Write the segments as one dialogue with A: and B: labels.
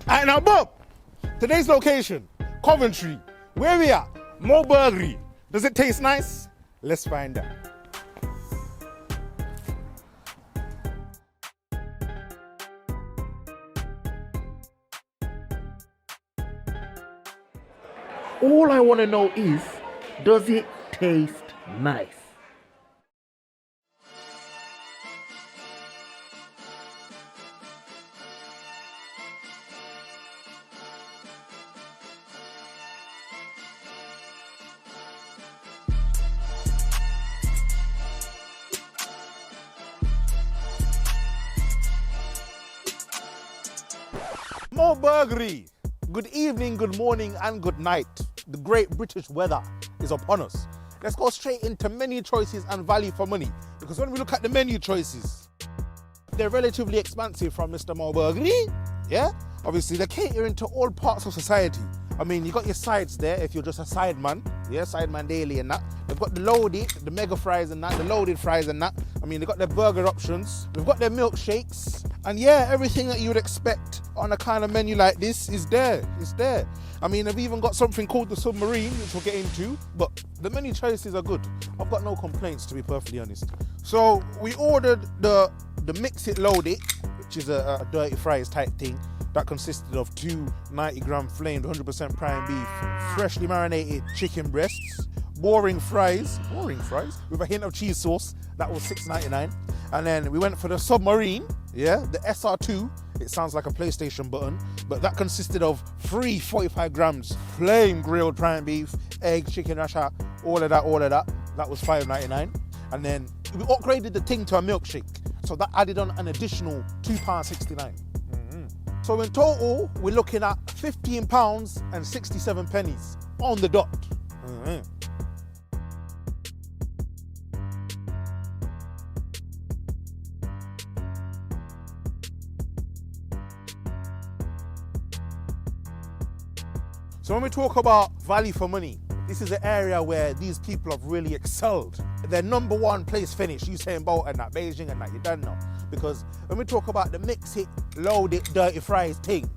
A: Alright, now Bob, today's location, Coventry. Where we at? MoBurgri. Does it taste nice? Let's find out.
B: All I want to know is, does it taste nice?
A: MoBurgri. Good evening, good morning, and good night. The great British weather is upon us. Let's go straight into menu choices and value for money. Because when we look at the menu choices, they're relatively expansive from Mr. MoBurgri. Yeah? Obviously, they're catering to all parts of society. I mean, you got your sides there if you're just a side man. Yeah, side man daily and that. They've got the loaded, the mega fries and that, the loaded fries and that. I mean, they've got their burger options. They've got their milkshakes. And yeah, everything that you would expect on a kind of menu like this is there. It's there. I mean, they've even got something called the Submarine, which we'll get into. But the menu choices are good. I've got no complaints, to be perfectly honest. So we ordered the Mix It Load It, which is a dirty fries type thing. That consisted of 2 90-gram flamed 100% prime beef, freshly marinated chicken breasts, boring fries with a hint of cheese sauce. That was $6.99. And then we went for the Submarine, yeah, the SR2. It sounds like a PlayStation button, but that consisted of 3 45 grams flame grilled prime beef, egg, chicken rasher, all of that. That was $5.99. And then we upgraded the thing to a milkshake. So that added on an additional £2.69. So in total, we're looking at £15.67 on the dot. So when we talk about value for money, this is an area where these people have really excelled. Their number one place finish, Usain Bolt and that, Beijing and that, you don't know. Because when we talk about the Mix It, Load It, Dirty Fries thing,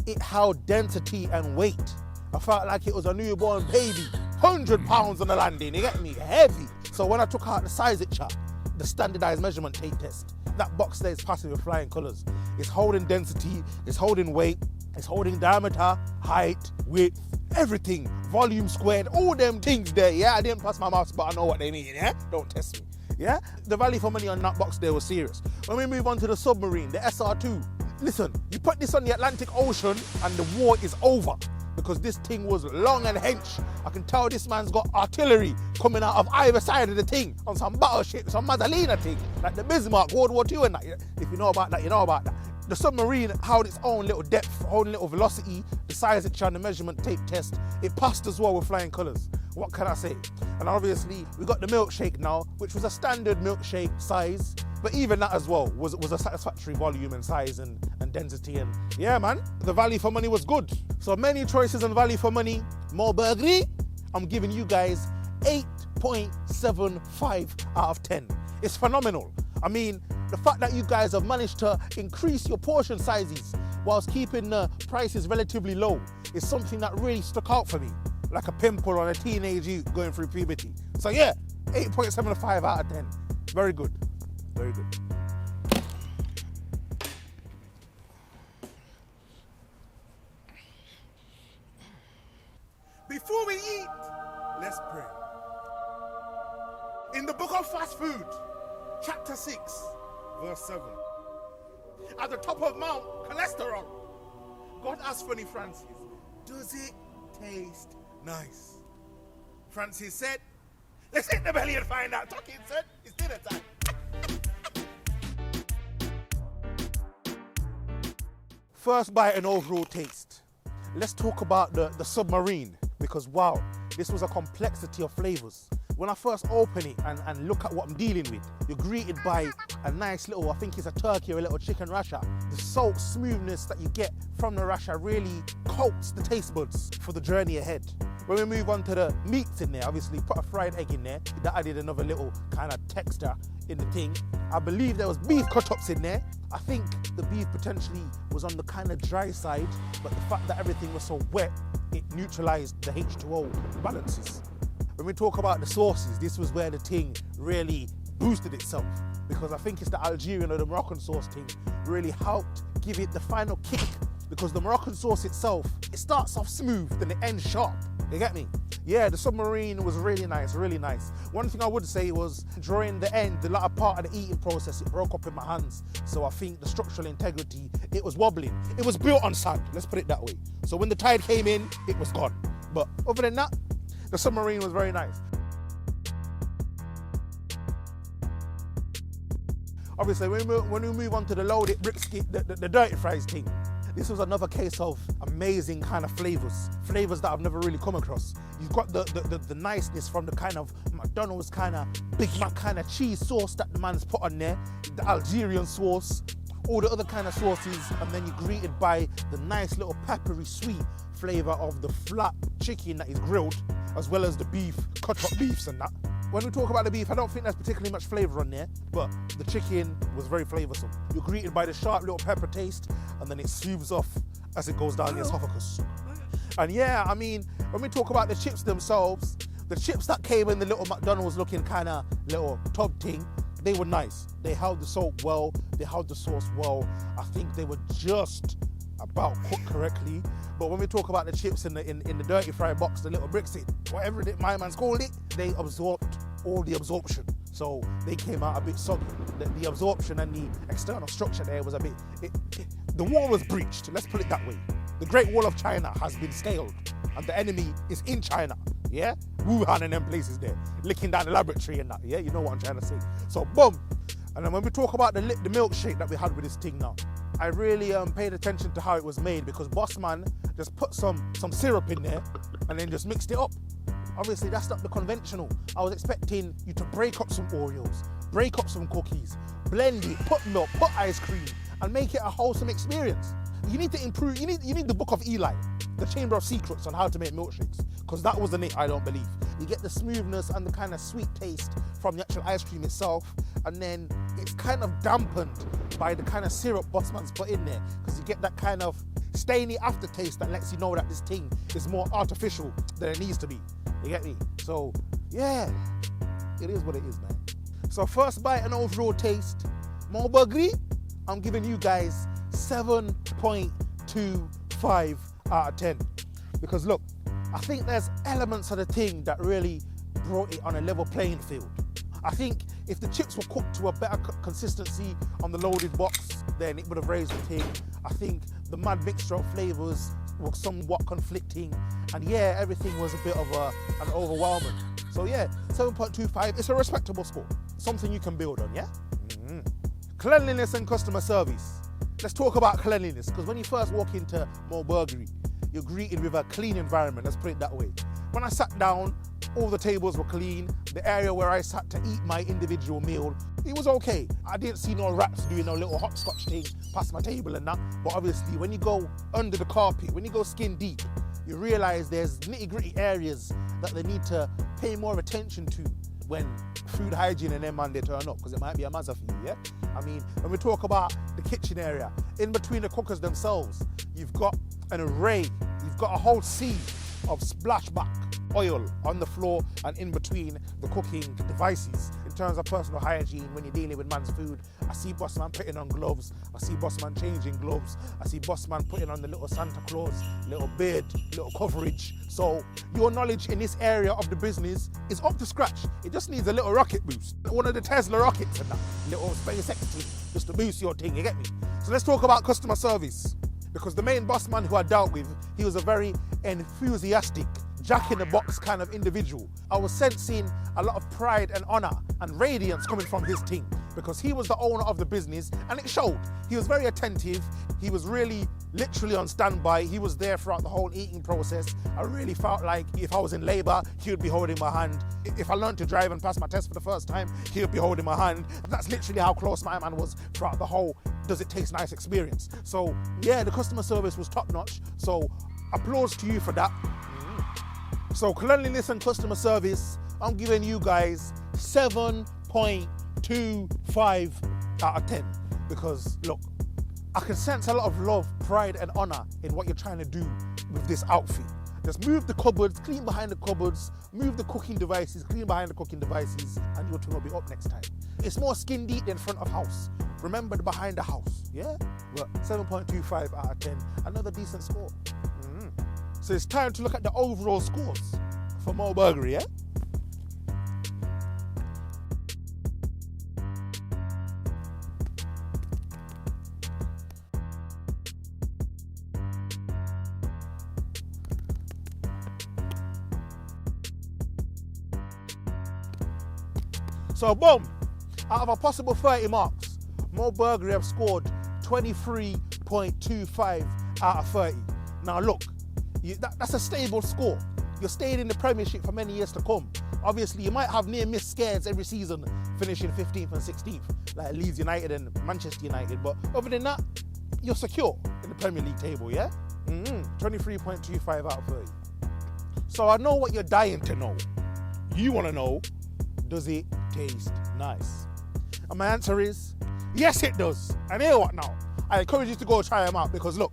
A: it held density and weight. I felt like it was a newborn baby, 100 pounds on the landing, you get me, heavy. So when I took out the size it chart, the standardized measurement tape test, that box there is passing with flying colors. It's holding density, it's holding weight, it's holding diameter, height, width, everything, volume squared, all them things there, yeah? I didn't pass my mouse, but I know what they mean, yeah? Don't test me, yeah? The value for money on that box there was serious. When we move on to the Submarine, the SR2, listen, you put this on the Atlantic Ocean and the war is over because this thing was long and hench. I can tell this man's got artillery coming out of either side of the thing on some battleship, some Magdalena thing, like the Bismarck, World War II and that. If you know about that, you know about that. The Submarine held its own little depth, own little velocity, the size it on the measurement tape test. It passed as well with flying colours. What can I say? And obviously, we got the milkshake now, which was a standard milkshake size, but even that as well was a satisfactory volume and size and density. And yeah, man, the value for money was good. So many choices and value for money. MoBurgri, I'm giving you guys 8.75 out of 10. It's phenomenal. I mean, the fact that you guys have managed to increase your portion sizes whilst keeping the prices relatively low is something that really stuck out for me, like a pimple on a teenage youth going through puberty. So yeah, 8.75 out of 10. Very good, very good. Before we eat, let's pray. In the book of fast food, chapter 6, verse 7. At the top of Mount Cholesterol, God asked funny Francis, does it taste nice? Francis said, let's hit the belly and find out. Talking said, it's dinner time. First bite and overall taste. Let's talk about the Submarine, because wow, this was a complexity of flavors. When I first open it and look at what I'm dealing with, you're greeted by a nice little, I think it's a turkey or a little chicken rasher. The salt smoothness that you get from the rasher really coats the taste buds for the journey ahead. When we move on to the meats in there, obviously put a fried egg in there, that added another little kind of texture in the thing. I believe there was beef cut-ups in there. I think the beef potentially was on the kind of dry side, but the fact that everything was so wet, it neutralized the H2O balances. When we talk about the sauces, this was where the thing really boosted itself, because I think it's the Algerian or the Moroccan sauce thing really helped give it the final kick, because the Moroccan sauce itself, it starts off smooth, then it ends sharp. You get me? Yeah, the Submarine was really nice, really nice. One thing I would say was during the end, the latter part of the eating process, it broke up in my hands. So I think the structural integrity, it was wobbling. It was built on sand, let's put it that way. So when the tide came in, it was gone. But other than that, the Submarine was very nice. Obviously, when we move on to the loaded brisket, the dirty fries thing, this was another case of amazing kind of flavors that I've never really come across. You've got the niceness from the kind of McDonald's kind of Big Mac kind of cheese sauce that the man's put on there, the Algerian sauce, all the other kind of sauces, and then you're greeted by the nice little peppery sweet flavor of the flat chicken that is grilled, as well as the beef, cut up beefs and that. When we talk about the beef, I don't think there's particularly much flavor on there, but the chicken was very flavorsome. You're greeted by the sharp little pepper taste, and then it soothes off as it goes down the esophagus. And yeah, I mean, when we talk about the chips themselves, the chips that came in the little McDonald's looking kind of little tub thing, they were nice. They held the salt well, they held the sauce well. I think they were just about cooked correctly. But when we talk about the chips in the dirty fry box, the little bricks, whatever my man's called it, they absorbed all the absorption. So they came out a bit soggy. The absorption and the external structure there was a bit, the wall was breached, let's put it that way. The Great Wall of China has been scaled and the enemy is in China, yeah? Wuhan and them places there, licking down the laboratory and that, yeah? You know what I'm trying to say. So boom. And then when we talk about the milkshake that we had with this thing now, I really paid attention to how it was made, because Bossman just put some syrup in there and then just mixed it up. Obviously, that's not the conventional. I was expecting you to break up some Oreos, break up some cookies, blend it, put milk, put ice cream, and make it a wholesome experience. You need to improve, you need the Book of Eli, the Chamber of Secrets on how to make milkshakes, because that wasn't it, I don't believe. You get the smoothness and the kind of sweet taste from the actual ice cream itself, and then it's kind of dampened by the kind of syrup Bossman's put in there, because you get that kind of stainy aftertaste that lets you know that this thing is more artificial than it needs to be. You get me? So, yeah, it is what it is, man. So first bite and overall taste, MoBurgri, I'm giving you guys 7.25 out of 10. Because look, I think there's elements of the thing that really brought it on a level playing field. I think if the chips were cooked to a better consistency on the loaded box, then it would have raised the thing. I think the mad mixture of flavors were somewhat conflicting, and yeah, everything was a bit of an overwhelming. So yeah, 7.25, it's a respectable score. Something you can build on, yeah? Mm-hmm. Cleanliness and customer service. Let's talk about cleanliness, because when you first walk into MoBurgri, you're greeted with a clean environment, let's put it that way. When I sat down, all the tables were clean. The area where I sat to eat my individual meal, it was okay. I didn't see no rats doing no little hopscotch thing past my table and that. But obviously, when you go under the carpet, when you go skin deep, you realize there's nitty-gritty areas that they need to pay more attention to when food hygiene and them man they turn up, because it might be a mazza for you, yeah? I mean, when we talk about the kitchen area, in between the cookers themselves, you've got an array, you've got a whole sea of splashback oil on the floor and in between the cooking devices. In terms of personal hygiene, when you're dealing with man's food, I see Bossman putting on gloves, I see Bossman changing gloves, I see Bossman putting on the little Santa Claus, little beard, little coverage. So your knowledge in this area of the business is up to scratch. It just needs a little rocket boost. One of the Tesla rockets and that, little SpaceX thing, just to boost your thing, you get me? So let's talk about customer service. Because the main bossman who I dealt with, he was a very enthusiastic, jack-in-the-box kind of individual. I was sensing a lot of pride and honor and radiance coming from his team, because he was the owner of the business and it showed. He was very attentive. He was really literally on standby. He was there throughout the whole eating process. I really felt like if I was in labor, he would be holding my hand. If I learned to drive and pass my test for the first time, he would be holding my hand. That's literally how close my man was throughout the whole does it taste nice experience. So yeah, the customer service was top notch. So applause to you for that. So cleanliness and customer service, I'm giving you guys 7.25 6.25 out of 10. Because look, I can sense a lot of love, pride and honor in what you're trying to do with this outfit. Just move the cupboards, clean behind the cupboards, move the cooking devices, clean behind the cooking devices, and your thing will be up next time. It's more skin deep than front of house. Remember the behind the house, yeah? But 7.25 out of 10, another decent score. So it's time to look at the overall scores for MoBurgri, yeah? So boom, out of a possible 30 marks, MoBurgri have scored 23.25 out of 30. Now look, that's a stable score. You're staying in the Premiership for many years to come. Obviously, you might have near-miss scares every season, finishing 15th and 16th, like Leeds United and Manchester United. But other than that, you're secure in the Premier League table, yeah? 23.25 out of 30. So I know what you're dying to know. You want to know, does it taste nice? And my answer is, yes it does. And hear what now? I encourage you to go try them out because look,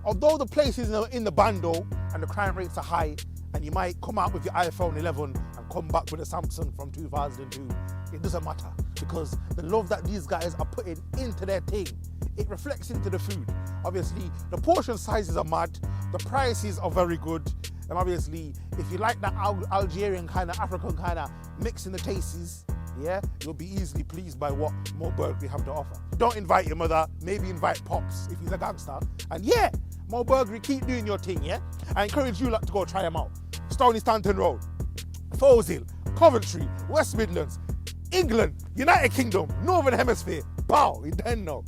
A: although the place is in the bando and the crime rates are high, and you might come out with your iPhone 11 and come back with a Samsung from 2002, it doesn't matter because the love that these guys are putting into their thing, it reflects into the food. Obviously, the portion sizes are mad, the prices are very good, and obviously, if you like that Algerian kind of, African kind of mix in the tastes, yeah, you'll be easily pleased by what MoBurgri have to offer. Don't invite your mother, maybe invite Pops if he's a gangster. And yeah, MoBurgri, keep doing your thing, yeah? I encourage you lot to go try them out. Stoney Stanton Rd, Hill, Coventry, West Midlands, England, United Kingdom, Northern Hemisphere. Bow, you don't know.